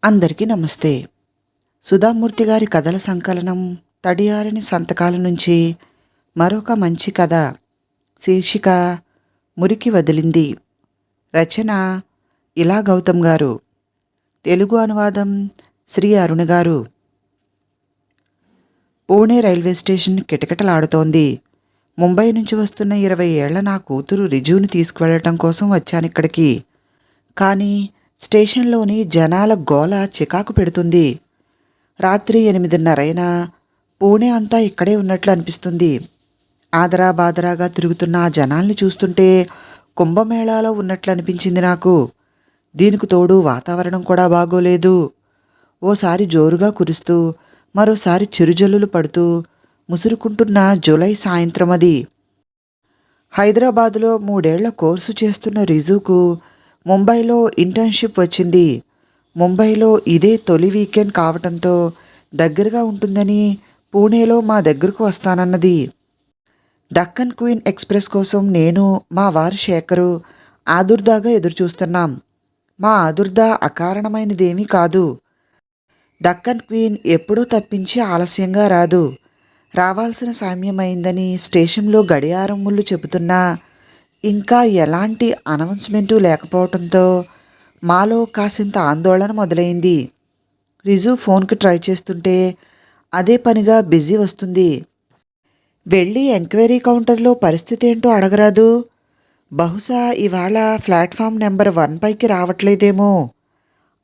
అందరికీ నమస్తే. సుధామూర్తి గారి కథల సంకలనం 'తడియారని సంతకాల' నుంచి మరొక మంచి కథ. శీర్షిక 'మురికి వదిలింది'. రచన ఇలా గౌతమ్ గారు. తెలుగు అనువాదం శ్రీ అరుణ గారు. పూణే రైల్వే స్టేషన్ కిటకిటలాడుతోంది. ముంబై నుంచి వస్తున్న 20 ఏళ్ల నా కూతురు రిజుని తీసుకువెళ్ళటం కోసం వచ్చానిక్కడికి. కానీ స్టేషన్లోని జనాల గోల చికాకు పెడుతుంది. రాత్రి 8:30 అయినా పూణే అంతా ఇక్కడే ఉన్నట్లు అనిపిస్తుంది. ఆదరా బాదరాగా తిరుగుతున్న ఆ జనాల్ని చూస్తుంటే కుంభమేళాలో ఉన్నట్లు అనిపించింది నాకు. దీనికి తోడు వాతావరణం కూడా బాగోలేదు. ఓసారి జోరుగా కురుస్తూ మరోసారి చిరుజల్లులు పడుతూ ముసురుకుంటున్న జూలై సాయంత్రం అది. హైదరాబాదులో 3 ఏళ్ల కోర్సు చేస్తున్న రిజుకు ముంబైలో ఇంటర్న్షిప్ వచ్చింది. ముంబైలో ఇదే తొలి వీకెండ్ కావటంతో దగ్గరగా ఉంటుందని పూణేలో మా దగ్గరకు వస్తానన్నది. డక్కన్ క్వీన్ ఎక్స్ప్రెస్ కోసం నేను, మా వారు శేఖరు ఆదుర్దాగా ఎదురుచూస్తున్నాం. మా ఆదుర్దా అకారణమైనదేమీ కాదు. డక్కన్ క్వీన్ ఎప్పుడూ తప్పించి ఆలస్యంగా రాదు. రావాల్సిన సమయమైందని స్టేషన్లో గడియారం ముళ్ళు చెబుతున్నా ఇంకా ఎలాంటి అనౌన్స్మెంటు లేకపోవడంతో మాలో కాసింత ఆందోళన మొదలైంది. రిజు ఫోన్కి ట్రై చేస్తుంటే అదే పనిగా బిజీ వస్తుంది. వెళ్ళి ఎంక్వైరీ కౌంటర్లో పరిస్థితి ఏంటో అడగరాదు. బహుశా ఇవాళ ప్లాట్ఫామ్ నెంబర్ 1 పైకి రావట్లేదేమో.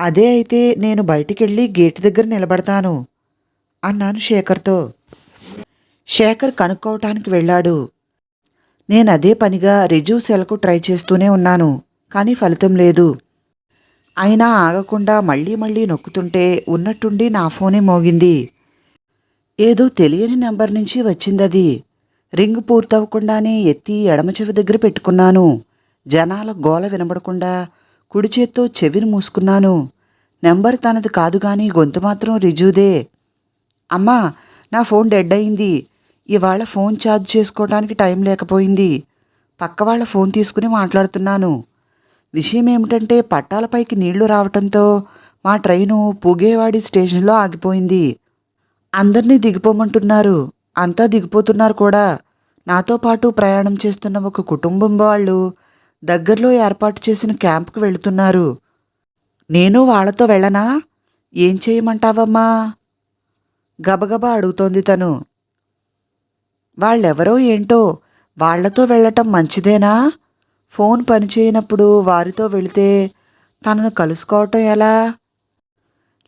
అదే అయితే నేను బయటికెళ్ళి గేటు దగ్గర నిలబడతాను అన్నాను శేఖర్తో. శేఖర్ కనుక్కోవటానికి వెళ్ళాడు. నేనదే పనిగా రిజు సెల్కు ట్రై చేస్తూనే ఉన్నాను. కానీ ఫలితం లేదు. అయినా ఆగకుండా మళ్ళీ మళ్ళీ నొక్కుతుంటే ఉన్నట్టుండి నా ఫోనే మోగింది. ఏదో తెలియని నెంబర్ నుంచి వచ్చిందది. రింగ్ పూర్తవకుండానే ఎత్తి ఎడమ చెవి దగ్గర పెట్టుకున్నాను. జనాల గోల వినబడకుండా కుడి చేత్తో చెవిని మూసుకున్నాను. నెంబర్ తనది కాదు గాని గొంతు మాత్రం రిజుదే. అమ్మా, నా ఫోన్ డెడ్ అయింది. ఇవాళ ఫోన్ ఛార్జ్ చేసుకోవడానికి టైం లేకపోయింది. పక్క వాళ్ళ ఫోన్ తీసుకుని మాట్లాడుతున్నాను. విషయం ఏమిటంటే పట్టాలపైకి నీళ్లు రావటంతో మా ట్రైను పూగేవాడి స్టేషన్లో ఆగిపోయింది. అందరినీ దిగిపోమంటున్నారు. అంతా దిగిపోతున్నారు కూడా. నాతో పాటు ప్రయాణం చేస్తున్న ఒక కుటుంబం వాళ్ళు దగ్గరలో ఏర్పాటు చేసిన క్యాంపుకు వెళుతున్నారు. నేను వాళ్లతో వెళ్ళనా? ఏం చేయమంటావమ్మా? గబగబా అడుగుతోంది తను. వాళ్ళెవరో ఏంటో, వాళ్లతో వెళ్ళటం మంచిదేనా? ఫోన్ పనిచేయనప్పుడు వారితో వెళితే తనను కలుసుకోవటం ఎలా?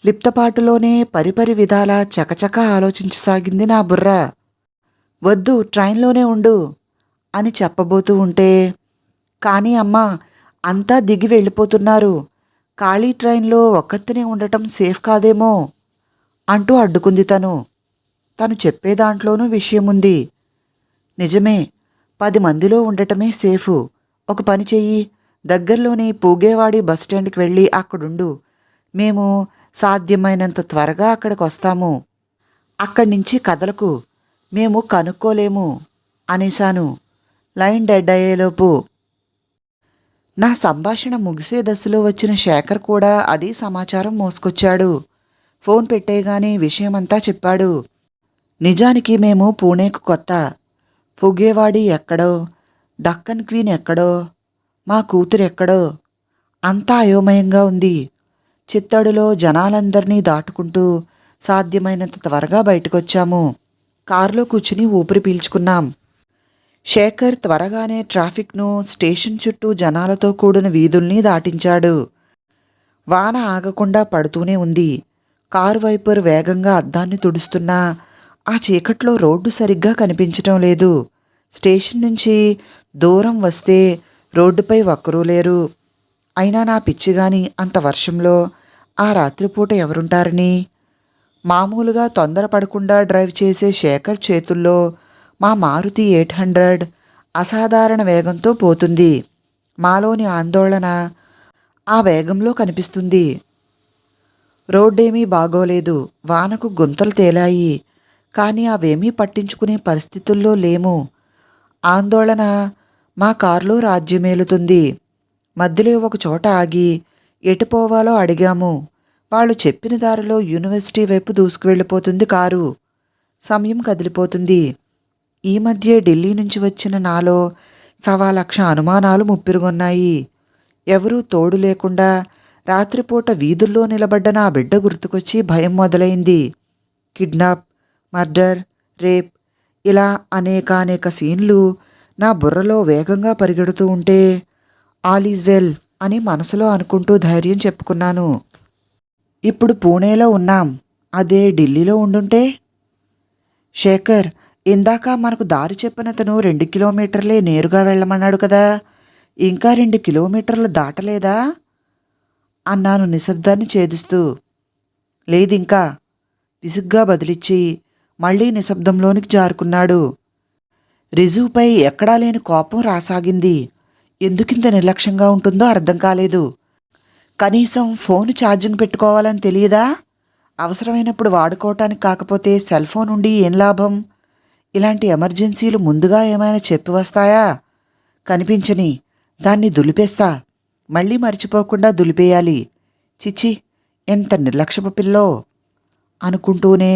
లిప్తపాటులోనే పరిపరి విధాలా చకచక ఆలోచించసాగింది నా బుర్ర. వద్దు, ట్రైన్లోనే ఉండు అని చెప్పబోతూ ఉంటే, కానీ అమ్మా, అంతా దిగి వెళ్ళిపోతున్నారు. ఖాళీ ట్రైన్లో ఒక్కతినే ఉండటం సేఫ్ కాదేమో అంటూ అడ్డుకుంది తను. తను చెప్పే దాంట్లోనూ విషయముంది. నిజమే, 10 మందిలో ఉండటమే సేఫు. ఒక పని చెయ్యి, దగ్గరలోని పూగేవాడి బస్టాండ్కి వెళ్ళి అక్కడుండు. మేము సాధ్యమైనంత త్వరగా అక్కడికి వస్తాము. అక్కడి నుంచి కదలకు, మేము కనుక్కోలేము అనేశాను లైన్ డెడ్ అయ్యేలోపు. నా సంభాషణ ముగిసే దశలో వచ్చిన శేఖర్ కూడా అదే సమాచారం మోసుకొచ్చాడు. ఫోన్ పెట్టేయగానే విషయమంతా చెప్పాడు. నిజానికి మేము పూణేకు కొత్త. ఫుగేవాడి ఎక్కడో, డక్కన్ క్వీన్ ఎక్కడో, మా కూతురు ఎక్కడో అంతా అయోమయంగా ఉంది. చిత్తడులో జనాలందరినీ దాటుకుంటూ సాధ్యమైనంత త్వరగా బయటకొచ్చాము. కారులో కూర్చుని ఊపిరి పీల్చుకున్నాం. శేఖర్ త్వరగానే ట్రాఫిక్ను, స్టేషన్ చుట్టూ జనాలతో కూడిన వీధుల్ని దాటించాడు. వాన ఆగకుండా పడుతూనే ఉంది. కారు వైపర్ వేగంగా అద్దాన్ని తుడుస్తున్నా ఆ చీకట్లో రోడ్డు సరిగ్గా కనిపించటం లేదు. స్టేషన్ నుంచి దూరం వస్తే రోడ్డుపై ఒక్కరూ లేరు. అయినా నా పిచ్చిగాని అంత వర్షంలో ఆ రాత్రిపూట ఎవరుంటారని? మామూలుగా తొందరపడకుండా డ్రైవ్ చేసే శేఖర్ చేతుల్లో మా మారుతి 800 అసాధారణ వేగంతో పోతుంది. మాలోని ఆందోళన ఆ వేగంలో కనిపిస్తుంది. రోడ్డేమీ బాగోలేదు. వానకు గుంతలు తేలాయి. కానీ అవేమీ పట్టించుకునే పరిస్థితుల్లో లేము. ఆందోళన మా కారులో రాజ్యమేలుతుంది. మధ్యలో ఒక చోట ఆగి ఎటు పోవాలో అడిగాము. వాళ్ళు చెప్పిన దారిలో యూనివర్సిటీ వైపు దూసుకువెళ్ళిపోతుంది కారు. సమయం కదిలిపోతుంది. ఈ మధ్యే ఢిల్లీ నుంచి వచ్చిన నాలో 1,00,000 అనుమానాలు ముప్పిరుగొన్నాయి. ఎవరూ తోడు లేకుండా రాత్రిపూట వీధుల్లో నిలబడ్డ నా బిడ్డ గుర్తుకొచ్చి భయం మొదలైంది. కిడ్నాప్, మర్డర్, రేప్ ఇలా అనేకానేక సీన్లు నా బుర్రలో వేగంగా పరిగెడుతూ ఉంటే ఆల్ ఈజ్ వెల్ అని మనసులో అనుకుంటూ ధైర్యం చెప్పుకున్నాను. ఇప్పుడు పూణేలో ఉన్నాం. అదే ఢిల్లీలో ఉండుంటే? శేఖర్, ఇందాక మనకు దారి చెప్పినతను 2 కిలోమీటర్లే నేరుగా వెళ్ళమన్నాడు కదా, ఇంకా 2 కిలోమీటర్లు దాటలేదా అన్నాను నిశ్శబ్దాన్ని ఛేదిస్తూ. లేదింకా విసుగ్గా బదిలిచ్చి మళ్ళీ నిశ్శబ్దంలోనికి జారుకున్నాడు. రిజుపై ఎక్కడా లేని కోపం రాసాగింది. ఎందుకింత నిర్లక్ష్యంగా ఉంటుందో అర్థం కాలేదు. కనీసం ఫోను ఛార్జింగ్ పెట్టుకోవాలని తెలియదా? అవసరమైనప్పుడు వాడుకోవటానికి కాకపోతే సెల్ ఫోన్ ఉండి ఏం లాభం? ఇలాంటి ఎమర్జెన్సీలు ముందుగా ఏమైనా చెప్పి వస్తాయా? కనిపించని దాన్ని దులిపేస్తా, మళ్ళీ మర్చిపోకుండా దులిపేయాలి. చిచ్చి, ఎంత నిర్లక్ష్యపు పిల్లో అనుకుంటూనే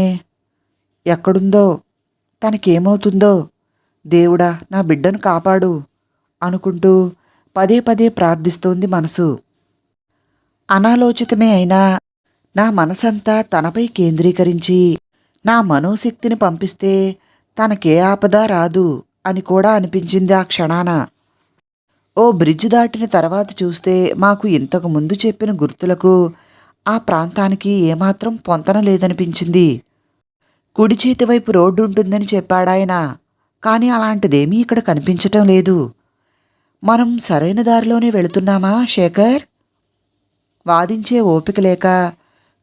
ఎక్కడుందో, తనకేమవుతుందో, దేవుడా నా బిడ్డను కాపాడు అనుకుంటూ పదే పదే ప్రార్థిస్తోంది మనసు. అనాలోచితమే అయినా నా మనసంతా తనపై కేంద్రీకరించి నా మనోశక్తిని పంపిస్తే తనకే ఆపద రాదు అని కూడా అనిపించింది ఆ క్షణాన. ఓ బ్రిడ్జ్ దాటిన తర్వాత చూస్తే మాకు ఇంతకు ముందు చెప్పిన గుర్తులకు ఆ ప్రాంతానికి ఏమాత్రం పొంతన లేదనిపించింది. కుడి చేతి వైపు రోడ్డు ఉంటుందని చెప్పాడాయన, కానీ అలాంటిదేమీ ఇక్కడ కనిపించటం లేదు. మనం సరైన దారిలోనే వెళుతున్నామా శేఖర్? వాదించే ఓపిక లేక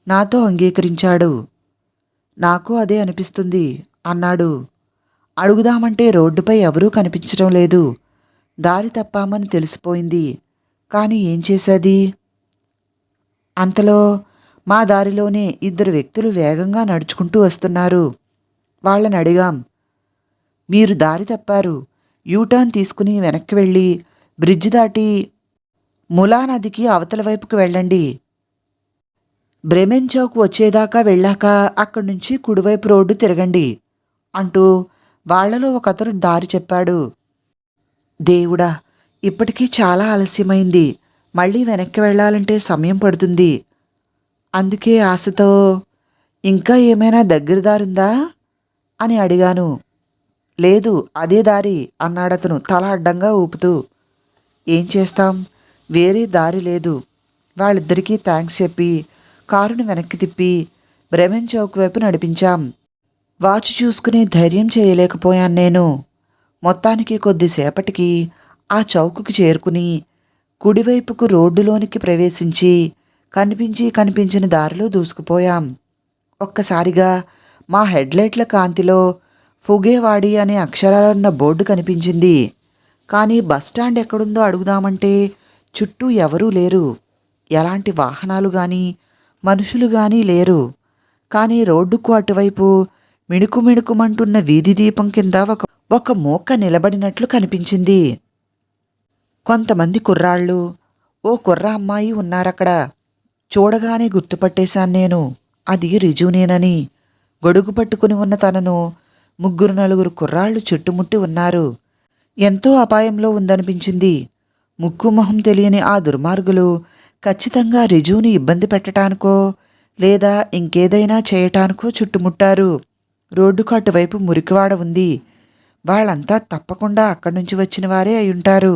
నాతో అంగీకరించాడు. నాకు అదే అనిపిస్తుంది అన్నాడు. అడుగుదామంటే రోడ్డుపై ఎవరూ కనిపించటం లేదు. దారి తప్పామని తెలిసిపోయింది. కానీ ఏం చేసేది? అంతలో మా దారిలోనే 2 వ్యక్తులు వేగంగా నడుచుకుంటూ వస్తున్నారు. వాళ్ళని అడిగాం. మీరు దారి తప్పారు. యూటర్న్ తీసుకుని వెనక్కి వెళ్ళి బ్రిడ్జ్ దాటి ములా నదికి అవతల వైపుకి వెళ్ళండి. బ్రెమెన్ చౌక్ వచ్చేదాకా వెళ్ళాక అక్కడి నుంచి కుడివైపు రోడ్డు తిరగండి అంటూ వాళ్లలో ఒకతను దారి చెప్పాడు. దేవుడా, ఇప్పటికీ చాలా ఆలస్యమైంది. మళ్ళీ వెనక్కి వెళ్ళాలంటే సమయం పడుతుంది. అందుకే ఆశతో, ఇంకా ఏమైనా దగ్గర దారుందా అని అడిగాను. లేదు, అదే దారి అన్నాడతను తల అడ్డంగా ఊపుతూ. ఏం చేస్తాం, వేరే దారి లేదు. వాళ్ళిద్దరికీ థ్యాంక్స్ చెప్పి కారుని వెనక్కి తిప్పి బ్రెమెన్ చౌక్ వైపు నడిపించాం. వాచ్ చూసుకునే ధైర్యం చేయలేకపోయాను నేను. మొత్తానికి కొద్దిసేపటికి ఆ చౌకుకి చేరుకుని కుడివైపుకు రోడ్డులోనికి ప్రవేశించి కనిపించిన దారిలో దూసుకుపోయాం. ఒక్కసారిగా మా హెడ్లైట్ల కాంతిలో ఫుగేవాడి అనే అక్షరాలున్న బోర్డు కనిపించింది. కానీ బస్టాండ్ ఎక్కడుందో అడుగుదామంటే చుట్టూ ఎవరూ లేరు. ఎలాంటి వాహనాలు కానీ మనుషులు కానీ లేరు. కానీ రోడ్డుకు అటువైపు మిణుకు మిణుకుమంటున్న వీధి దీపం కింద ఒక మోక్క నిలబడినట్లు కనిపించింది. కొంతమంది కుర్రాళ్ళు, ఓ కుర్ర అమ్మాయి ఉన్నారక్కడ. చూడగానే గుర్తుపట్టేశాను నేను. అది రిజునేనని. గొడుగు పట్టుకుని ఉన్న తనను 3-4 కుర్రాళ్ళు చుట్టుముట్టి ఉన్నారు. ఎంతో అపాయంలో ఉందనిపించింది. ముక్కు మొహం తెలియని ఆ దుర్మార్గులు ఖచ్చితంగా రిజుని ఇబ్బంది పెట్టడానికో లేదా ఇంకేదైనా చేయటానికో చుట్టుముట్టారు. రోడ్డుకు అటువైపు మురికివాడ ఉంది. వాళ్ళంతా తప్పకుండా అక్కడి నుంచి వచ్చిన వారే అయ్యుంటారు.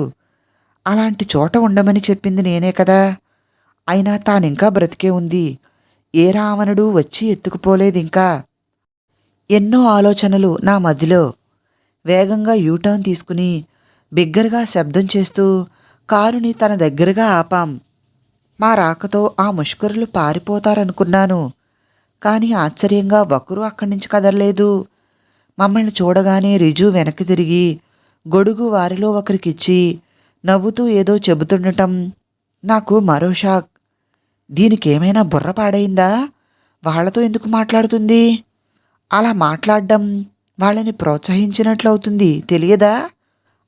అలాంటి చోట ఉండమని చెప్పింది నేనే కదా. అయినా తానింకా బ్రతికే ఉంది. ఏ రావణుడు వచ్చి ఎత్తుకుపోలేదింకా. ఎన్నో ఆలోచనలు నా మదిలో. వేగంగా యూటర్న్ తీసుకుని బిగ్గరగా శబ్దం చేస్తూ కారుని తన దగ్గరగా ఆపాం. మా రాకతో ఆ ముష్కరులు పారిపోతారనుకున్నాను. కానీ ఆశ్చర్యంగా ఒకరూ అక్కడి నుంచి కదలలేదు. మమ్మల్ని చూడగానే రిజు వెనక్కి తిరిగి గొడుగు వారిలో ఒకరికిచ్చి నవ్వుతూ ఏదో చెబుతుండటం నాకు మరో షాక్. దీనికేమైనా బుర్ర పాడైందా? వాళ్లతో ఎందుకు మాట్లాడుతుంది? అలా మాట్లాడడం వాళ్ళని ప్రోత్సహించినట్లవుతుంది, తెలియదా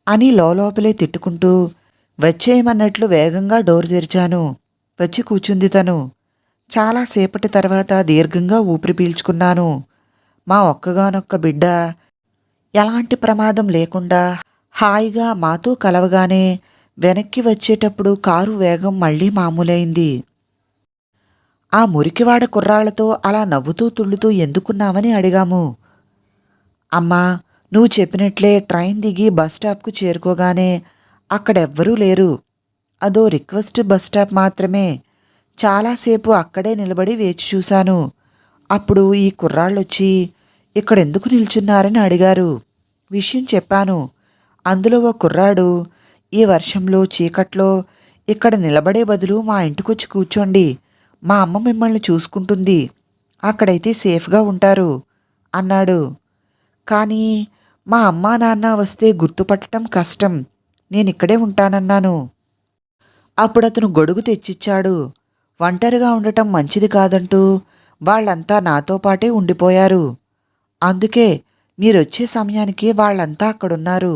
అని లోపలే తిట్టుకుంటూ వచ్చేయమన్నట్లు వేగంగా డోర్ తెరిచాను. వచ్చి కూర్చుంది తను. చాలా సేపటి తర్వాత దీర్ఘంగా ఊపిరి పీల్చుకున్నాను. మా ఒక్కగానొక్క బిడ్డ ఎలాంటి ప్రమాదం లేకుండా హాయిగా మాతో కలవగానే వెనక్కి వచ్చేటప్పుడు కారు వేగం మళ్ళీ మామూలైంది. ఆ మురికివాడ కుర్రాళ్లతో అలా నవ్వుతూ తుళ్ళుతూ ఎందుకున్నామని అడిగాము. అమ్మా, నువ్వు చెప్పినట్లే ట్రైన్ దిగి బస్ స్టాప్కు చేరుకోగానే అక్కడెవ్వరూ లేరు. అదో రిక్వెస్ట్ బస్ స్టాప్ మాత్రమే. చాలాసేపు అక్కడే నిలబడి వేచి చూశాను. అప్పుడు ఈ కుర్రాళ్ళొచ్చి ఇక్కడెందుకు నిల్చున్నారని అడిగారు. విషయం చెప్పాను. అందులో ఓ కుర్రాడు, ఈ వర్షంలో చీకట్లో ఇక్కడ నిలబడే బదులు మా ఇంటికొచ్చి కూర్చోండి, మా అమ్మ మిమ్మల్ని చూసుకుంటుంది, అక్కడైతే సేఫ్గా ఉంటారు అన్నాడు. కానీ మా అమ్మా నాన్న వస్తే గుర్తుపట్టడం కష్టం, నేనిక్కడే ఉంటానన్నాను. అప్పుడతను గొడుగు తెచ్చిచ్చాడు. ఒంటరిగా ఉండటం మంచిది కాదంటూ వాళ్ళంతా నాతో పాటే ఉండిపోయారు. అందుకే మీరొచ్చే సమయానికి వాళ్ళంతా అక్కడున్నారు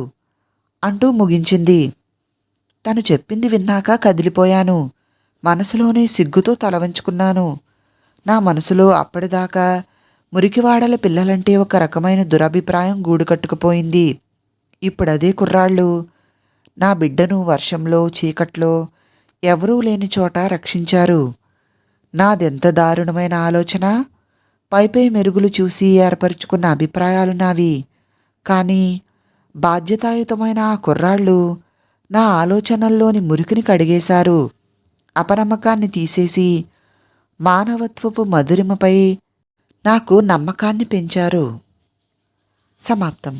అంటూ ముగించింది. తను చెప్పింది విన్నాక కదిలిపోయాను. మనసులోనే సిగ్గుతో తల వంచుకున్నాను. నా మనసులో అప్పటిదాకా మురికివాడల పిల్లలంటే ఒక రకమైన దురభిప్రాయం గూడు కట్టుకుపోయింది. ఇప్పుడదే కుర్రాళ్ళు నా బిడ్డను వర్షంలో చీకట్లో ఎవరూ లేని చోట రక్షించారు. నాదెంత దారుణమైన ఆలోచన! పైపై మెరుగులు చూసి ఏర్పరచుకున్న అభిప్రాయాలు నావి. కానీ బాధ్యతాయుతమైన ఆ కుర్రాళ్ళు నా ఆలోచనల్లోని మురికిని కడిగేశారు. అపనమ్మకాన్ని తీసేసి మానవత్వపు మధురిమపై నాకు నమ్మకాన్ని పెంచారు. సమాప్తం.